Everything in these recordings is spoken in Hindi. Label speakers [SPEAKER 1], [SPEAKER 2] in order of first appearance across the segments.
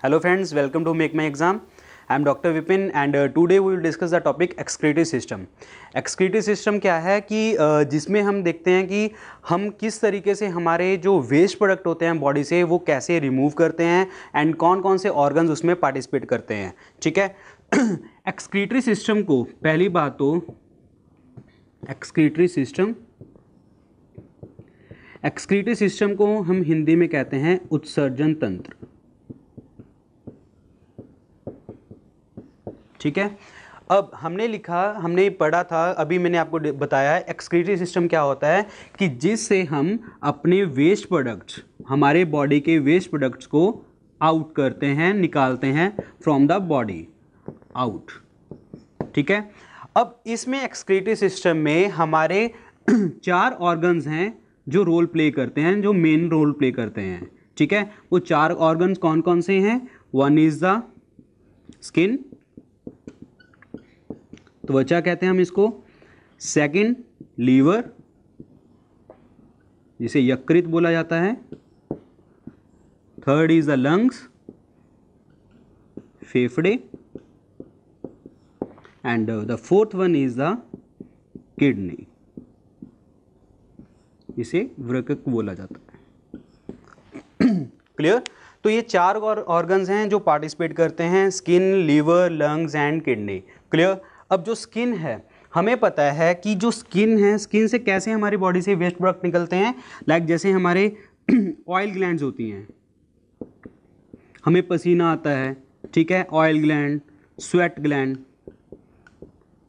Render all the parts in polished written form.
[SPEAKER 1] Hello friends, welcome to Make My Exam. I am Dr. Vipin and today we will discuss the topic excretory system. excretory system क्या है कि जिसमें हम देखते हैं कि हम किस तरीके से हमारे जो वेस्ट प्रोडक्ट होते हैं बॉडी से वो कैसे रिमूव करते हैं एंड कौन कौन से ऑर्गन्स उसमें पार्टिसिपेट करते हैं. ठीक है. excretory सिस्टम को पहली बात तो excretory सिस्टम को हम हिंदी में कहते हैं उत्सर्जन तंत्र. ठीक है. अब हमने पढ़ा था, अभी मैंने आपको बताया है एक्सक्रीटरी सिस्टम क्या होता है कि जिससे हम अपने वेस्ट प्रोडक्ट्स, हमारे बॉडी के वेस्ट प्रोडक्ट्स को आउट करते हैं, निकालते हैं फ्रॉम द बॉडी आउट. ठीक है. अब इसमें एक्सक्रीटरी सिस्टम में हमारे 4 ऑर्गन्स हैं जो रोल प्ले करते हैं, जो मेन रोल प्ले करते हैं. ठीक है. वो 4 ऑर्गन्स कौन कौन से हैं? वन इज द स्किन, त्वचा कहते हैं हम इसको. सेकंड लीवर, जिसे यकृत बोला जाता है. थर्ड इज द लंग्स, फेफड़े. And the fourth one is the kidney, इसे वृक्क बोला जाता है. क्लियर. तो ये 4 ऑर्गन्स हैं जो पार्टिसिपेट करते हैं, skin, liver, lungs and kidney. Clear. अब जो स्किन है, हमें पता है कि जो स्किन है, स्किन से कैसे हमारी बॉडी से वेस्ट प्रोडक्ट निकलते हैं. लाइक जैसे हमारे ऑयल ग्लैंड्स होती हैं, हमें पसीना आता है. ठीक है. ऑयल ग्लैंड, स्वेट ग्लैंड,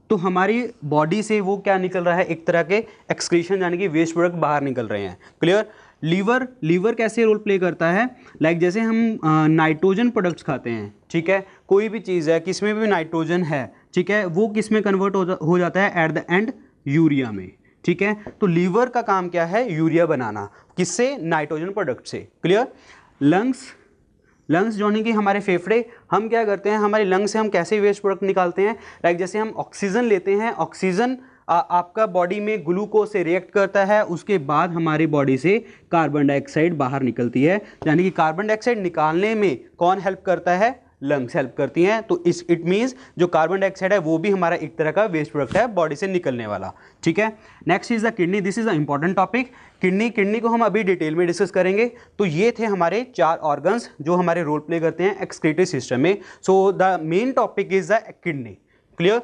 [SPEAKER 1] तो हमारी बॉडी से वो क्या निकल रहा है, एक तरह के एक्सक्रीशन यानी कि वेस्ट प्रोडक्ट बाहर निकल रहे हैं. क्लियर. लीवर कैसे रोल प्ले करता है? लाइक जैसे हम नाइट्रोजन प्रोडक्ट्स खाते हैं. ठीक है. कोई भी चीज़ है, किसमें भी नाइट्रोजन है, ठीक है, वो किस में कन्वर्ट हो जाता है एट द एंड? यूरिया में. ठीक है. तो लीवर का काम क्या है? यूरिया बनाना. किससे? नाइट्रोजन प्रोडक्ट से. क्लियर. लंग्स जो है कि हमारे फेफड़े, हम क्या करते हैं, हमारे लंग्स से हम कैसे वेस्ट प्रोडक्ट निकालते हैं? लाइक जैसे हम ऑक्सीजन लेते हैं, ऑक्सीजन आपका बॉडी में ग्लूकोज से रिएक्ट करता है, उसके बाद हमारी बॉडी से कार्बन डाइऑक्साइड बाहर निकलती है. यानी कि कार्बन डाइऑक्साइड निकालने में कौन हेल्प करता है? लंग्स हेल्प करती हैं. तो इट मीन्स जो कार्बन डाइऑक्साइड है वो भी हमारा एक तरह का वेस्ट प्रोडक्ट है बॉडी से निकलने वाला. ठीक है. Next is the kidney. This is a important topic. Kidney को हम अभी डिटेल में डिस्कस करेंगे. तो ये थे हमारे 4 ऑर्गन्स जो हमारे रोल प्ले करते हैं एक्सक्रीटरी सिस्टम में. So the main topic is the kidney. Clear.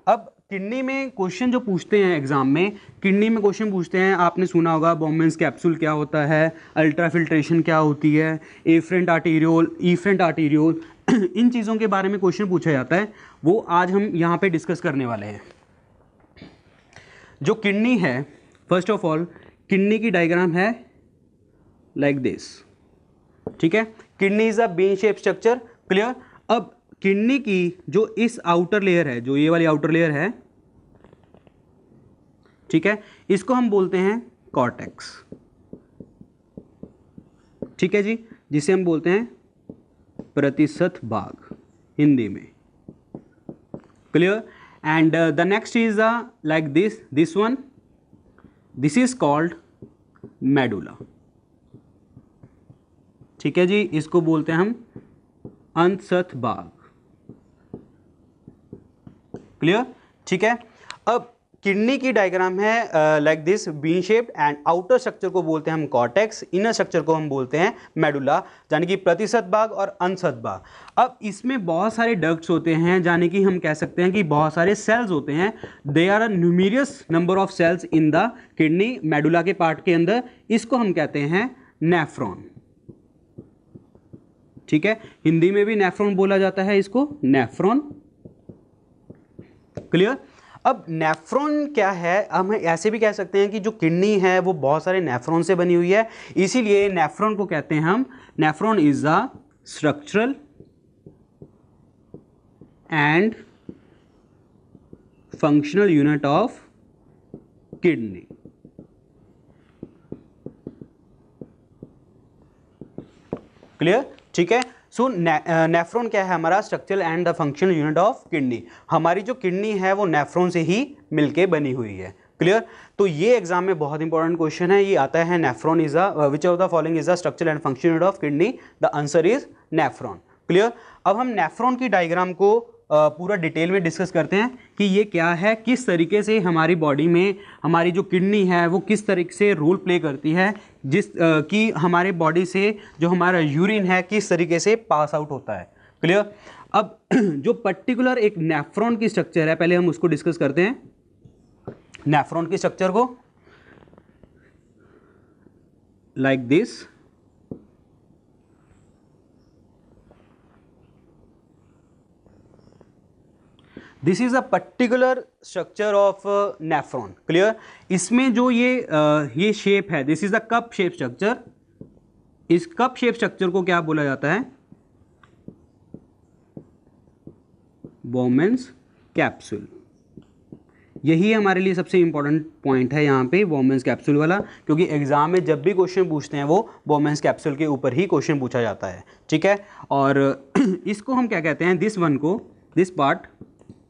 [SPEAKER 1] अब किडनी में क्वेश्चन जो पूछते हैं एग्जाम में, किडनी में क्वेश्चन पूछते हैं, आपने सुना होगा बॉम्बेन्स कैप्सूल क्या होता है, अल्ट्राफिल्ट्रेशन क्या होती है, एफरेंट आर्टीरियोल इन चीज़ों के बारे में क्वेश्चन पूछा जाता है. वो आज हम यहाँ पे डिस्कस करने वाले हैं. जो किडनी है, फर्स्ट ऑफ ऑल किडनी की डायग्राम है लाइक दिस. ठीक है. Kidney is a bean shape structure. Clear. अब किडनी की जो इस आउटर लेयर है, जो ये वाली आउटर लेयर है, ठीक है, इसको हम बोलते हैं कॉर्टेक्स. ठीक है जी. जिसे हम बोलते हैं प्रतिशत भाग हिंदी में. Clear. And the next is like this one, this is called medulla. ठीक है जी. इसको बोलते हैं हम अंतसथ भाग. क्लियर. ठीक है. अब किडनी की डायग्राम है like this, bean shaped, and outer structure को बोलते हैं हम कॉर्टेक्स, इनर स्ट्रक्चर को हम बोलते हैं मेडुला, यानी कि प्रतिशत भाग और अंतसथ भाग. अब इसमें बहुत सारे डक्ट्स होते हैं, यानी कि हम कह सकते हैं कि बहुत सारे सेल्स होते हैं. They are a numerous number of cells in the kidney, medulla के पार्ट के अंदर. इसको हम कहते हैं नेफ्रॉन. ठीक है. हिंदी में भी नेफ्रॉन बोला जाता है, इसको नेफ्रॉन. क्लियर. अब नेफ्रॉन क्या है? हम ऐसे भी कह सकते हैं कि जो किडनी है वो बहुत सारे नेफ्रॉन से बनी हुई है, इसीलिए नेफ्रॉन को कहते हैं हम, nephron is a structural and functional unit of kidney. Clear. ठीक है. सो नेफ्रॉन क्या है हमारा? Structural and the functional unit of kidney. हमारी जो किडनी है वो नेफ्रॉन से ही मिलके बनी हुई है. क्लियर। तो ये एग्जाम में बहुत इंपॉर्टेंट क्वेश्चन है, ये आता है nephron is which of the following is the structure and function unit of kidney, the answer is nephron. Clear. अब हम नेफ्रॉन की डायग्राम को पूरा डिटेल में डिस्कस करते हैं कि ये क्या है, किस तरीके से हमारी बॉडी में हमारी जो किडनी है वो किस तरीके से रोल प्ले करती है, कि हमारे बॉडी से जो हमारा यूरिन है किस तरीके से पास आउट होता है। क्लियर। अब जो पर्टिकुलर एक नेफ्रॉन की स्ट्रक्चर है, पहले हम उसको डिस्कस करते हैं। नेफ्रॉन की स्ट्रक्चर को like this, this is a particular structure of nephron. Clear. इसमें जो ये शेप है, this is a cup shape structure. इस कप शेप स्ट्रक्चर को क्या बोला जाता है, बोमेन्स कैप्सूल। यही हमारे लिए सबसे इंपॉर्टेंट पॉइंट है यहाँ पे, बोमेन्स कैप्सूल वाला, क्योंकि एग्जाम में जब भी क्वेश्चन पूछते हैं वो बोमेन्स कैप्सूल के ऊपर ही क्वेश्चन पूछा जाता है। ठीक है। और इसको हम क्या कहते हैं, दिस वन को, this part,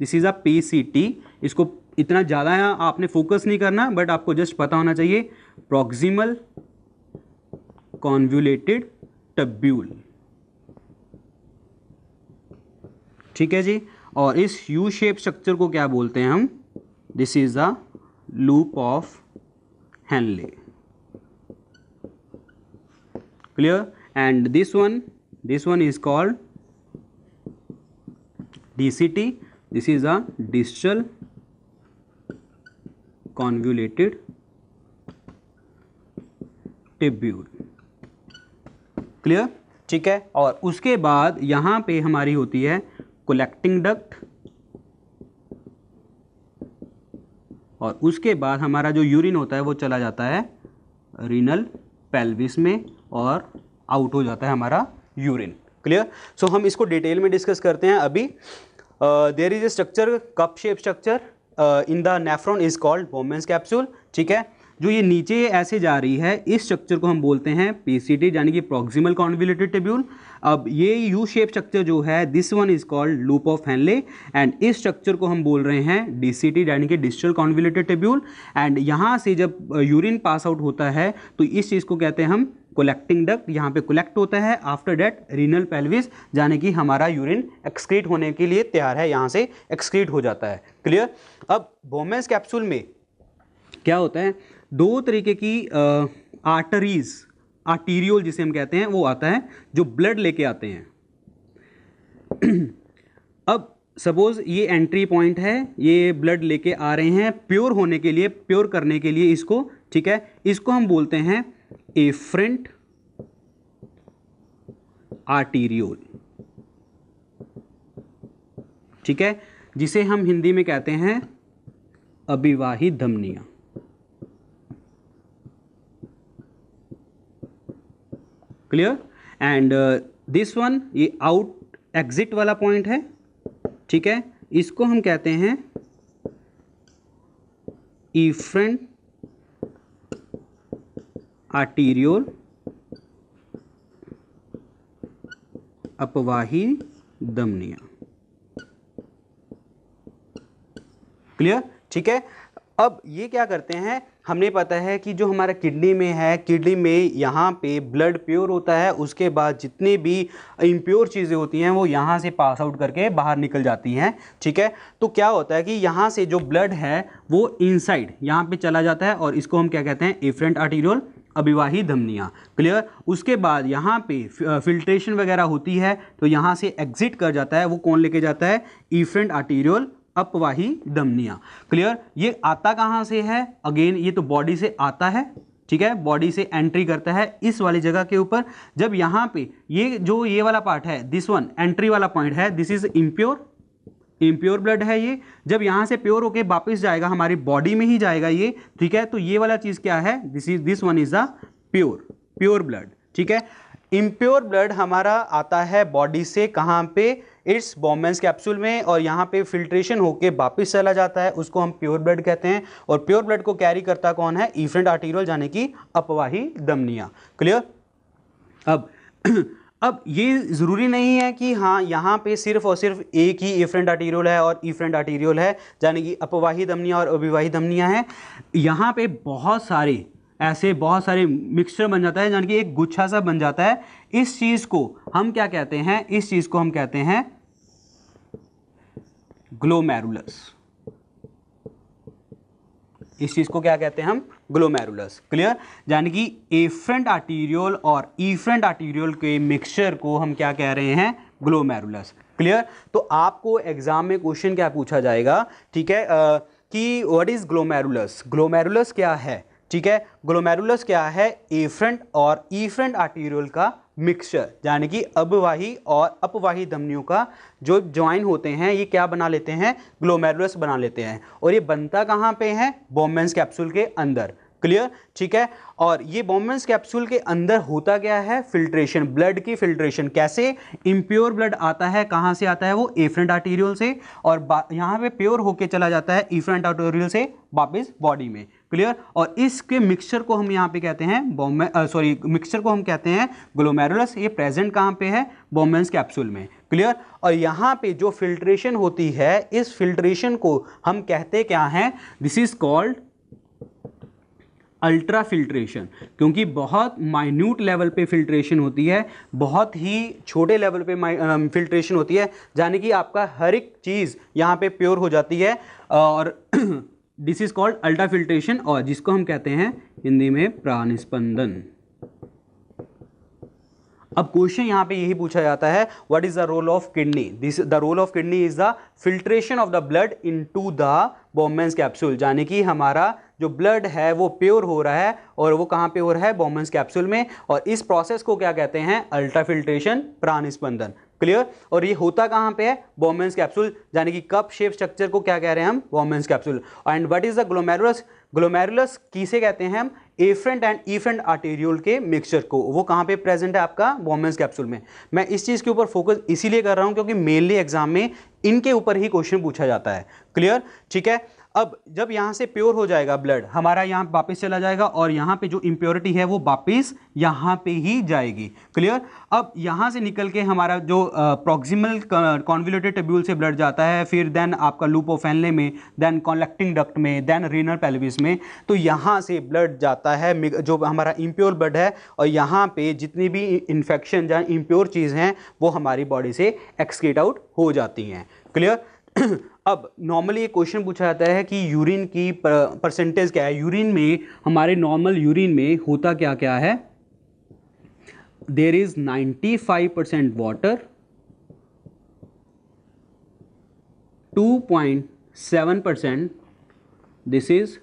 [SPEAKER 1] this is a PCT। इसको इतना ज़्यादा आपने फोकस नहीं करना, बट आपको जस्ट पता होना चाहिए, प्रॉक्सिमल कॉन्वुलेटेड टब्यूल। ठीक है जी। और इस यू शेप स्ट्रक्चर को क्या बोलते हैं हम, this is the loop of Henle. Clear. And this one is called DCT। This is a distal convoluted tubule. Clear. ठीक है। और उसके बाद यहां पे हमारी होती है कलेक्टिंग डक्ट, और उसके बाद हमारा जो यूरिन होता है वो चला जाता है रीनल पेल्विस में और आउट हो जाता है हमारा यूरिन। क्लियर। सो हम इसको डिटेल में डिस्कस करते हैं अभी। There is a structure, cup shape structure in the nephron is called Bowman's capsule. ठीक है। जो ये नीचे ऐसे जा रही है, इस स्ट्रक्चर को हम बोलते हैं PCT, यानी कि प्रॉक्सिमल कॉन्वुलेटेड टिब्यूल। अब ये यू शेप स्ट्रक्चर जो है, this one is called loop of Henle, and इस स्ट्रक्चर को हम बोल रहे हैं DCT, यानी कि डिस्टल कॉन्वुलेटेड टिब्यूल। एंड यहाँ से जब यूरिन पास आउट होता है तो इस चीज़ को कहते हैं हम कलेक्टिंग डक्ट। यहाँ पे कलेक्ट होता है, आफ्टर दैट रीनल पेल्विस, यानी कि हमारा यूरिन एक्सक्रीट होने के लिए तैयार है, यहाँ से एक्सक्रीट हो जाता है। क्लियर। अब बोमेन्स कैप्सूल में क्या होता है, दो तरीके की आर्टरीज, आर्टीरियोल जिसे हम कहते हैं, वो आता है जो ब्लड लेके आते हैं। अब सपोज ये एंट्री पॉइंट है, ये ब्लड लेके आ रहे हैं प्योर होने के लिए, प्योर करने के लिए इसको। ठीक है। इसको हम बोलते हैं एफरेंट आर्टीरियोल। ठीक है। जिसे हम हिंदी में कहते हैं अभिवाही धमनियां। क्लियर। एंड दिस वन, ये आउट एग्जिट वाला पॉइंट है। ठीक है। इसको हम कहते हैं इफ्रेंट आर्टीरियोल अपवाही धमनियां। क्लियर। ठीक है। अब ये क्या करते हैं, हमने पता है कि जो हमारा किडनी में है, किडनी में यहाँ पे ब्लड प्योर होता है, उसके बाद जितनी भी इम्प्योर चीज़ें होती हैं वो यहाँ से पास आउट करके बाहर निकल जाती हैं। ठीक है। तो क्या होता है कि यहाँ से जो ब्लड है वो इनसाइड यहाँ पे चला जाता है, और इसको हम क्या कहते हैं, एफरेंट आर्टीरियोल अभिवाही धमनियां। क्लियर। उसके बाद यहाँ पे फिल्ट्रेशन वगैरह होती है, तो यहाँ से एग्जिट कर जाता है, वो कौन लेके जाता है, इफ्रेंट आर्टीरियोल अपवाही धमनियां। क्लियर। ये आता कहाँ से है, अगेन ये तो बॉडी से आता है। ठीक है। बॉडी से एंट्री करता है इस वाली जगह के ऊपर। जब यहाँ पे ये वाला पार्ट है, दिस वन एंट्री वाला पॉइंट है, दिस इज इम्प्योर ब्लड है ये। जब यहाँ से प्योर होके वापस जाएगा, हमारी बॉडी में ही जाएगा ये। ठीक है। तो ये वाला चीज़ क्या है, this one is a pure blood. ठीक है। इम्प्योर ब्लड हमारा आता है बॉडी से, कहाँ पे, इट्स बोमेन्स कैप्सूल में, और यहाँ पे फिल्ट्रेशन होके वापस चला जाता है, उसको हम प्योर ब्लड कहते हैं। और प्योर ब्लड को कैरी करता कौन है, इफ्रेंट आर्टीरियोल, यानी कि अपवाही धमनियां। क्लियर। अब अब ये ज़रूरी नहीं है कि हाँ यहाँ पे सिर्फ और सिर्फ एक ही एफरेंट आर्टीरियोल है और इफरेंट आर्टीरियोल है, यानी कि अपवाही धमनियाँ और अभिवाही धमनियाँ हैं। यहाँ पे बहुत सारे मिक्सचर बन जाता है, यानी कि एक गुच्छा सा बन जाता है। इस चीज़ को हम क्या कहते हैं, इस चीज़ को हम कहते हैं ग्लोमेरुलस। इस चीज को क्या कहते हैं हम, ग्लोमेरुलस। क्लियर, यानी कि एफरेंट आर्टीरियोल और इफरेंट आर्टीरियोल के मिक्सचर को हम क्या कह रहे हैं, ग्लोमेरुलस। क्लियर, तो आपको एग्जाम में क्वेश्चन क्या पूछा जाएगा, ठीक है, कि व्हाट इज ग्लोमेरुलस, ग्लोमेरुलस क्या है। ठीक है, ग्लोमेरुलस क्या है, एफरेंट और इफरेंट आर्टीरियोल का मिक्सचर, यानी कि अबवाही और अपवाही धमनियों का जो ज्वाइन होते हैं, ये क्या बना लेते हैं, ग्लोमेरुलस बना लेते हैं। और ये बनता कहाँ पे है, बोम्मन्स कैप्सूल के अंदर। क्लियर, ठीक है, और ये बोम्मन्स कैप्सूल के अंदर होता क्या है, फिल्ट्रेशन, ब्लड की फिल्ट्रेशन। कैसे, इम्प्योर ब्लड आता है, कहाँ से आता है वो, एफरेंट आर्टीरियोल से, और यहाँ पे प्योर होके चला जाता है इफरेंट आर्टीरियोल से वापस बॉडी में। क्लियर, और इसके मिक्सचर को हम यहाँ पे कहते हैं मिक्सचर को हम कहते हैं ग्लोमेरुलस। ये प्रेजेंट कहाँ पे है, बोम्मन्स कैप्सूल में। क्लियर, और यहाँ पे जो फिल्ट्रेशन होती है, इस फिल्ट्रेशन को हम कहते क्या हैं, this is called ultra filtration, क्योंकि बहुत माइन्यूट लेवल पे फिल्ट्रेशन होती है, बहुत ही छोटे लेवल पे फिल्ट्रेशन होती है, यानी कि आपका हर एक चीज़ यहाँ पे प्योर हो जाती है, और this is called ultra filtration, और जिसको हम कहते हैं हिंदी में प्राणस्पंदन। अब क्वेश्चन यहाँ पे यही पूछा जाता है, what is the role of kidney, the role of kidney is the filtration of the blood into the Bowman's capsule, यानी कि हमारा जो ब्लड है वो प्योर हो रहा है, और वो कहाँ पे हो रहा है, बोम्मन्स कैप्सूल में, और इस प्रोसेस को क्या कहते हैं, अल्ट्रा फिल्ट्रेशन, प्राणस्पंदन। क्लियर, और ये होता कहाँ पे है, बोम्मन्स कैप्सूल, यानी कि कप शेप स्ट्रक्चर को क्या कह रहे हैं हम, Bowman's capsule. And what is the glomerulus, glomerulus किसे कहते हैं हम, एफरेंट एंड इफरेंट आर्टीरियोल के मिक्सचर को, वो कहाँ पे प्रेजेंट है आपका, बोम्मन्स कैप्सूल में। मैं इस चीज़ के ऊपर फोकस इसीलिए कर रहा हूँ क्योंकि मेनली एग्जाम में इनके ऊपर ही क्वेश्चन पूछा जाता है। क्लियर, ठीक है, अब जब यहाँ से प्योर हो जाएगा ब्लड, हमारा यहाँ वापस चला जाएगा, और यहाँ पे जो इम्प्योरिटी है वो वापस यहाँ पे ही जाएगी। क्लियर, अब यहाँ से निकल के हमारा जो प्रॉक्सिमल कॉन्वोल्यूटेड ट्यूब्यूल से ब्लड जाता है, फिर देन आपका लूप ऑफ एनले में, देन कॉलेक्टिंग डक्ट में, देन रीनल पेल्विस में, तो यहाँ से ब्लड जाता है जो हमारा इम्प्योर ब्लड है, और यहाँ पे जितनी भी इन्फेक्शन जहाँ इम्प्योर चीज़ हैं वो हमारी बॉडी से एक्सक्रीट आउट हो जाती हैं। क्लियर, अब नॉर्मली एक क्वेश्चन पूछा जाता है कि यूरिन की परसेंटेज क्या है, यूरिन में, हमारे नॉर्मल यूरिन में होता क्या क्या है, there is 95% water, 2.7% this is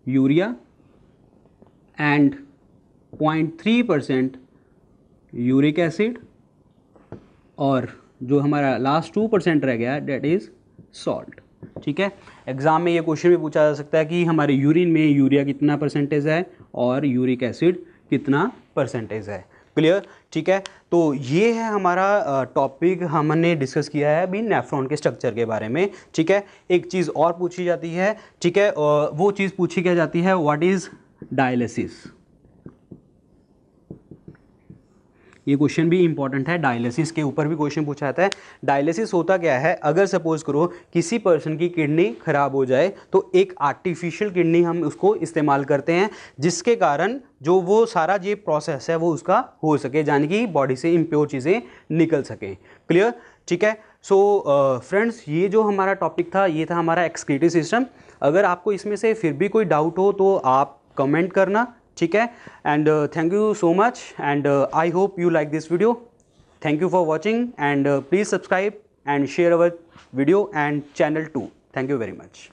[SPEAKER 1] urea, and 0.3% uric acid, और जो हमारा लास्ट 2% रह गया डेट इज सॉल्ट। ठीक है, एग्जाम में ये क्वेश्चन भी पूछा जा सकता है कि हमारे यूरिन में यूरिया कितना परसेंटेज है और यूरिक एसिड कितना परसेंटेज है। क्लियर, ठीक है, तो ये है हमारा टॉपिक, हमने डिस्कस किया है अभी नेफ्रॉन के स्ट्रक्चर के बारे में। ठीक है, एक चीज़ और पूछी जाती है, ठीक है, वो चीज़ पूछी क्या जाती है, व्हाट इज डायलिसिस। ये क्वेश्चन भी इंपॉर्टेंट है, डायलिसिस के ऊपर भी क्वेश्चन पूछा जाता है। डायलिसिस होता क्या है, अगर सपोज करो किसी पर्सन की किडनी खराब हो जाए तो एक आर्टिफिशियल किडनी हम उसको इस्तेमाल करते हैं, जिसके कारण जो वो सारा ये प्रोसेस है वो उसका हो सके, यानी कि बॉडी से इम्प्योर चीज़ें निकल सकें। क्लियर, ठीक है, सो फ्रेंड्स, ये जो हमारा टॉपिक था ये था हमारा एक्सक्रीटरी सिस्टम। अगर आपको इसमें से फिर भी कोई डाउट हो तो आप कमेंट करना, ठीक है, and thank you so much, and I hope you like this video. Thank you for watching, and please subscribe and share our video and channel too. Thank you very much.